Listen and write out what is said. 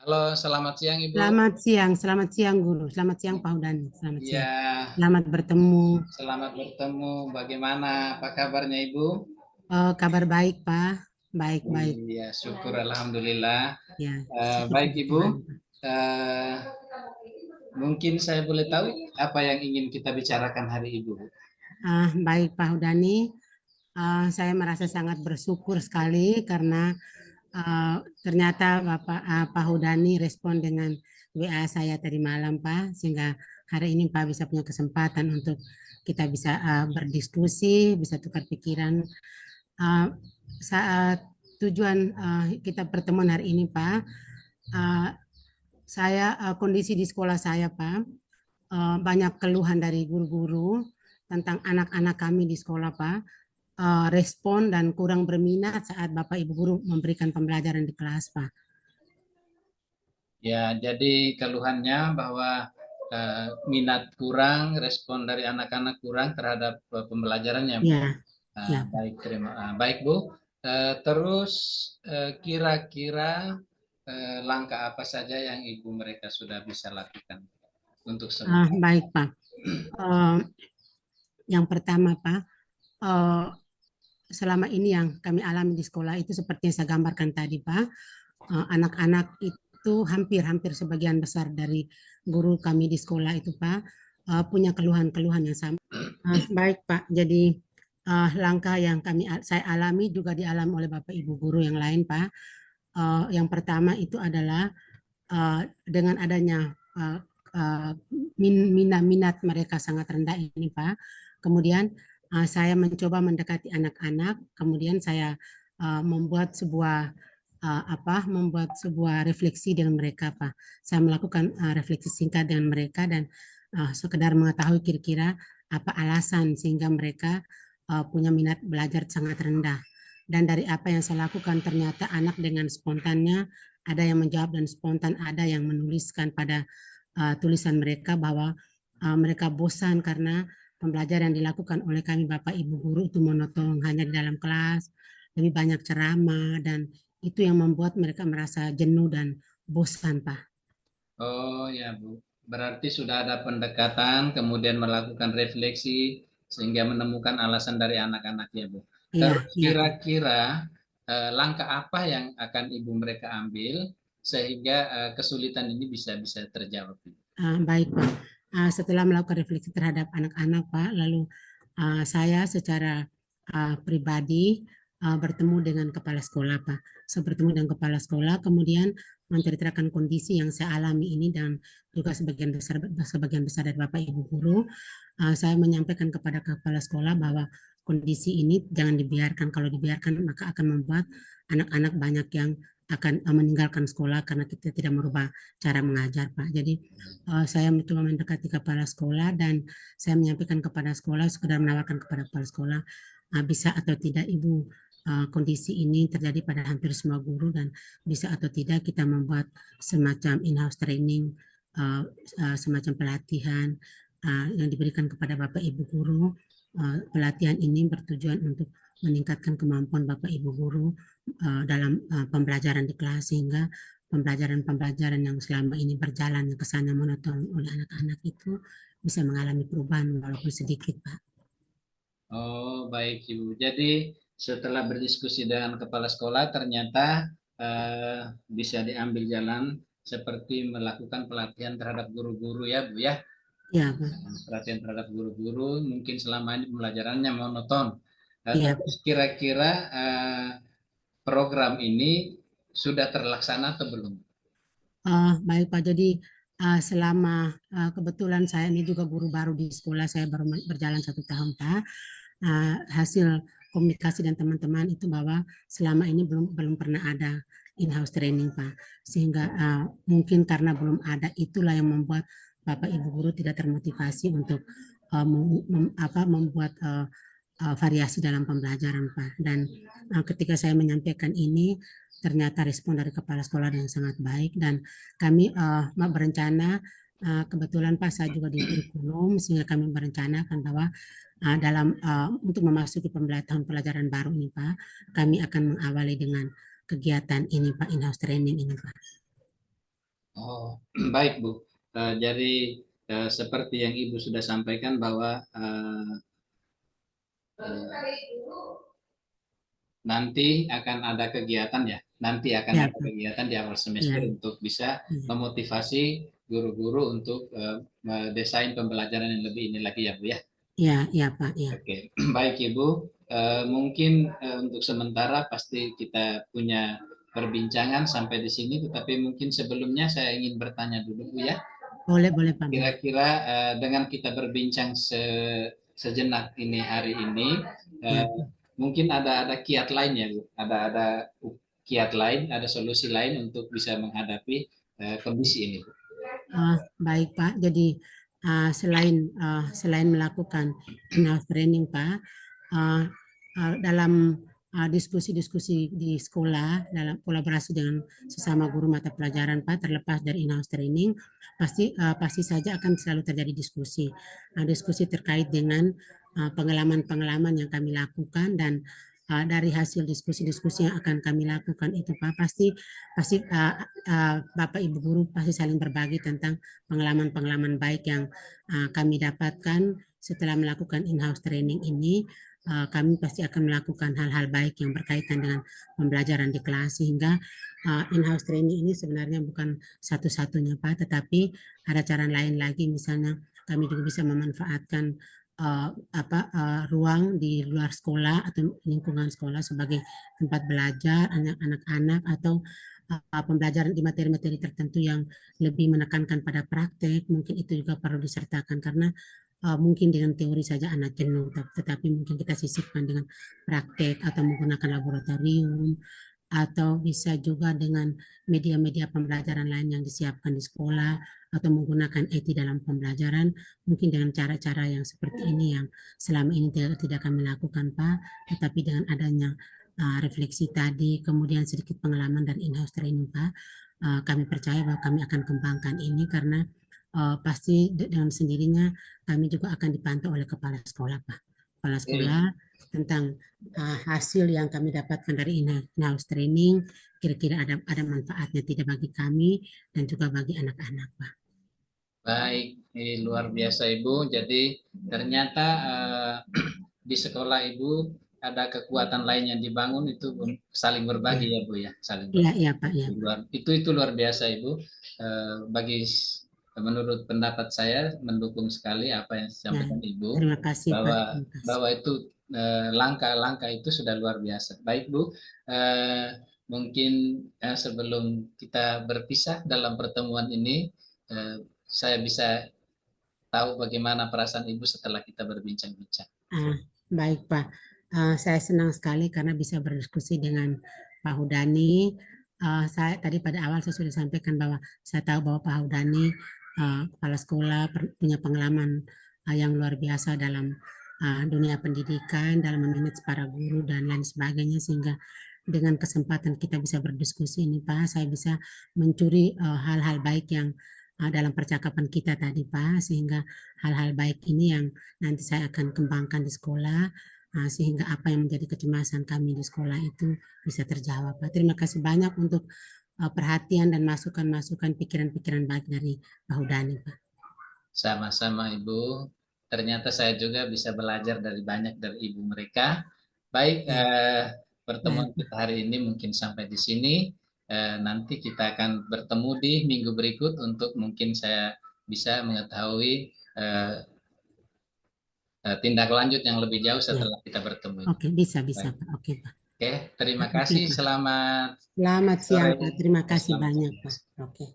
Halo, selamat siang Ibu. Selamat siang Guru, selamat siang Pak Udani, selamat Iya, siang. Selamat bertemu. selamat bertemu. Bagaimana? Apa kabarnya Ibu? Kabar baik Pak, baik-baik. Iya, syukur Alhamdulillah. Ya, Baik syukur Ibu, Tuhan. Eh, mungkin saya boleh tahu apa yang ingin kita bicarakan hari Ibu? Baik Pak Udani, saya merasa sangat bersyukur sekali karena ternyata Pak Udani respon dengan WA saya tadi malam Pak, sehingga hari ini Pak bisa punya kesempatan untuk kita bisa berdiskusi, bisa tukar pikiran. Uh, Saat tujuan kita pertemuan hari ini, Pak, uh, kondisi di sekolah saya, Pak, banyak keluhan dari guru-guru tentang anak-anak kami di sekolah, Pak. Respon dan kurang berminat saat Bapak Ibu guru memberikan pembelajaran di kelas, Pak. Ya, jadi keluhannya bahwa minat kurang, respon dari anak-anak kurang terhadap pembelajarannya, Bu. Ya, ya, Pak. Baik Bu. Terus kira-kira langkah apa saja yang ibu mereka sudah bisa lakukan untuk sementara? Baik, Pak. Uh, yang pertama, Pak, uh, selama ini yang kami alami di sekolah itu seperti yang saya gambarkan tadi, Pak. Anak-anak itu hampir sebagian besar dari guru kami di sekolah itu Pak punya keluhan-keluhan yang sama. Baik Pak, jadi langkah yang saya alami juga dialami oleh Bapak Ibu guru yang lain Pak. Yang pertama itu adalah dengan adanya minat mereka sangat rendah ini Pak. Kemudian saya mencoba mendekati anak-anak, kemudian saya membuat sebuah refleksi dengan mereka Pak. Saya melakukan refleksi singkat dengan mereka dan sekedar mengetahui kira-kira apa alasan sehingga mereka punya minat belajar sangat rendah. Dan dari apa yang saya lakukan ternyata anak dengan spontannya ada yang menjawab dan spontan, ada yang menuliskan pada tulisan mereka bahwa mereka bosan karena pembelajaran yang dilakukan oleh kami Bapak Ibu guru itu monoton hanya di dalam kelas, lebih banyak ceramah dan itu yang membuat mereka merasa jenuh dan bosan, Pak. Oh ya Bu, berarti sudah ada pendekatan, kemudian melakukan refleksi sehingga menemukan alasan dari anak-anak ya Bu. Iya, Terus iya, Pak. kira-kira langkah apa yang akan ibu mereka ambil sehingga kesulitan ini bisa bisa terjawab? Baik, Pak. Setelah melakukan refleksi terhadap anak-anak, Pak, lalu saya secara pribadi bertemu dengan kepala sekolah, Pak. Saya bertemu dengan kepala sekolah, kemudian menceritakan kondisi yang saya alami ini dan juga sebagian besar dari Bapak Ibu guru. Saya menyampaikan kepada kepala sekolah bahwa kondisi ini jangan dibiarkan. Kalau dibiarkan maka akan membuat anak-anak banyak yang akan meninggalkan sekolah karena kita tidak merubah cara mengajar, Pak. Jadi saya mencoba mendekati kepala sekolah dan saya menyampaikan kepada sekolah, sekedar menawarkan kepada kepala sekolah, bisa atau tidak Ibu kondisi ini terjadi pada hampir semua guru dan bisa atau tidak kita membuat semacam in-house training, semacam pelatihan yang diberikan kepada Bapak Ibu guru. Pelatihan ini bertujuan untuk meningkatkan kemampuan Bapak Ibu guru dalam pembelajaran di kelas sehingga pembelajaran-pembelajaran yang selama ini berjalan ke sana monoton oleh anak-anak itu bisa mengalami perubahan walaupun sedikit, Pak. Oh, baik Ibu. Jadi setelah berdiskusi dengan kepala sekolah, ternyata bisa diambil jalan seperti melakukan pelatihan terhadap guru-guru ya, Bu ya. Ya, Pak. Pelatihan terhadap guru-guru, mungkin selama ini pembelajarannya monoton. Iya, Terus kira-kira program ini sudah terlaksana atau belum? baik Pak. Jadi selama kebetulan saya ini juga guru baru di sekolah, saya baru berjalan 1 tahun Pak. Hasil komunikasi dan teman-teman itu bahwa selama ini belum belum pernah ada in-house training Pak. Sehingga mungkin karena belum ada itulah yang membuat Bapak Ibu guru tidak termotivasi untuk membuat variasi dalam pembelajaran Pak. Dan ketika saya menyampaikan ini ternyata respon dari kepala sekolah yang sangat baik dan kami berencana kebetulan Pak saya juga di kurikulum sehingga kami berencanakan bahwa dalam untuk memasuki tahun pelajaran baru ini Pak, kami akan mengawali dengan kegiatan ini Pak, in-house training ini Pak. Oh, baik Bu. Jadi seperti yang Ibu sudah sampaikan bahwa nanti akan ada kegiatan ya. Nanti akan Ya, ada Pak. kegiatan di awal semester Ya, untuk bisa ya, memotivasi guru-guru untuk desain pembelajaran yang lebih ini lagi ya Bu ya. ya, ya, Pak. Ya, Oke, baik Ibu. Mungkin untuk sementara pasti kita punya perbincangan sampai di sini, tetapi mungkin sebelumnya saya ingin bertanya dulu Bu ya. boleh, boleh, Pak, boleh. Kira-kira dengan kita berbincang sejenak ini hari ini, Ya, eh, mungkin ada kiat lain ya Bu, ada kiat lain, ada solusi lain untuk bisa menghadapi kondisi ini Bu. Baik, Pak. Jadi selain melakukan in-house training, Pak, uh, dalam diskusi-diskusi di sekolah dalam kolaborasi dengan sesama guru mata pelajaran, Pak, terlepas dari in-house training, pasti saja akan selalu terjadi diskusi. Diskusi terkait dengan pengalaman-pengalaman yang kami lakukan, dan dari hasil diskusi-diskusi yang akan kami lakukan itu, Pak, pasti pasti Bapak Ibu guru pasti saling berbagi tentang pengalaman-pengalaman baik yang kami dapatkan setelah melakukan in-house training ini. Kami pasti akan melakukan hal-hal baik yang berkaitan dengan pembelajaran di kelas, sehingga in-house training ini sebenarnya bukan satu-satunya, Pak, tetapi ada cara lain lagi. Misalnya kami juga bisa memanfaatkan ruang di luar sekolah atau lingkungan sekolah sebagai tempat belajar anak-anak, atau pembelajaran di materi-materi tertentu yang lebih menekankan pada praktek. Mungkin itu juga perlu disertakan, karena mungkin dengan teori saja anak jenuh, tetapi mungkin kita sisipkan dengan praktek atau menggunakan laboratorium, atau bisa juga dengan media-media pembelajaran lain yang disiapkan di sekolah, atau menggunakan IT dalam pembelajaran. Mungkin dengan cara-cara yang seperti ini yang selama ini tidak kami lakukan, Pak, tetapi dengan adanya refleksi tadi, kemudian sedikit pengalaman dan in-house training, Pak, kami percaya bahwa kami akan kembangkan ini, karena pasti dengan sendirinya kami juga akan dipantau oleh kepala sekolah, Pak. Kepala sekolah tentang hasil yang kami dapatkan dari in-house training, kira-kira ada manfaatnya tidak bagi kami dan juga bagi anak-anak, Pak. Baik, luar biasa Ibu. Jadi ternyata di sekolah Ibu ada kekuatan lain yang dibangun itu saling Ya, berbagi ya Bu ya, saling ya, berbagi. ya, Pak, ya. Itu luar biasa Ibu. Bagi menurut pendapat saya mendukung sekali apa yang Ya, disampaikan Ibu, terima kasih, Pak. bahwa Terima kasih. bahwa itu langkah-langkah itu sudah luar biasa. Baik Bu, mungkin sebelum kita berpisah dalam pertemuan ini, saya bisa tahu bagaimana perasaan Ibu setelah kita berbincang-bincang. Baik, Pak. Saya senang sekali karena bisa berdiskusi dengan Pak Hudani. Saya tadi pada awal saya sudah sampaikan bahwa saya tahu bahwa Pak Hudani kepala sekolah punya pengalaman yang luar biasa dalam dunia pendidikan, dalam memanage para guru dan lain sebagainya, sehingga dengan kesempatan kita bisa berdiskusi ini, Pak, saya bisa mencuri hal-hal baik yang dalam percakapan kita tadi, Pak, sehingga hal-hal baik ini yang nanti saya akan kembangkan di sekolah, sehingga apa yang menjadi kecemasan kami di sekolah itu bisa terjawab, Pak. Terima kasih banyak untuk perhatian dan masukan-masukan pikiran-pikiran baik dari Pak Hudani, Pak. Sama-sama Ibu. Ternyata saya juga bisa belajar dari banyak dari Ibu mereka. Baik, Ya, pertemuan baik, kita hari ini mungkin sampai di sini. Nanti kita akan bertemu di minggu berikut untuk mungkin saya bisa mengetahui tindak lanjut yang lebih jauh ya. setelah kita bertemu. Oke, bisa, Baik. Pak. Oke, Pak. Oke, terima Oke, kasih. Pak. Selamat Selamat siang, sore. Pak. Terima kasih Selamat banyak, sore. Pak. Oke.